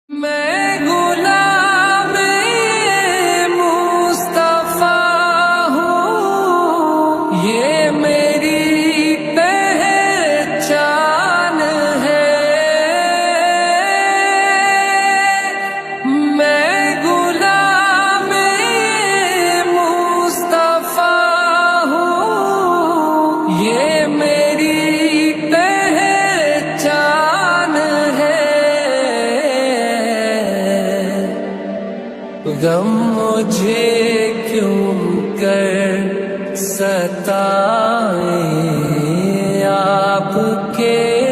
میں غلام مصطفیٰ ہوں، یہ میری پہچان ہے۔ میں غلام مصطفیٰ ہوں، یہ میری پہچان ہے۔ غم مجھے کیوں کر ستائے آپ کے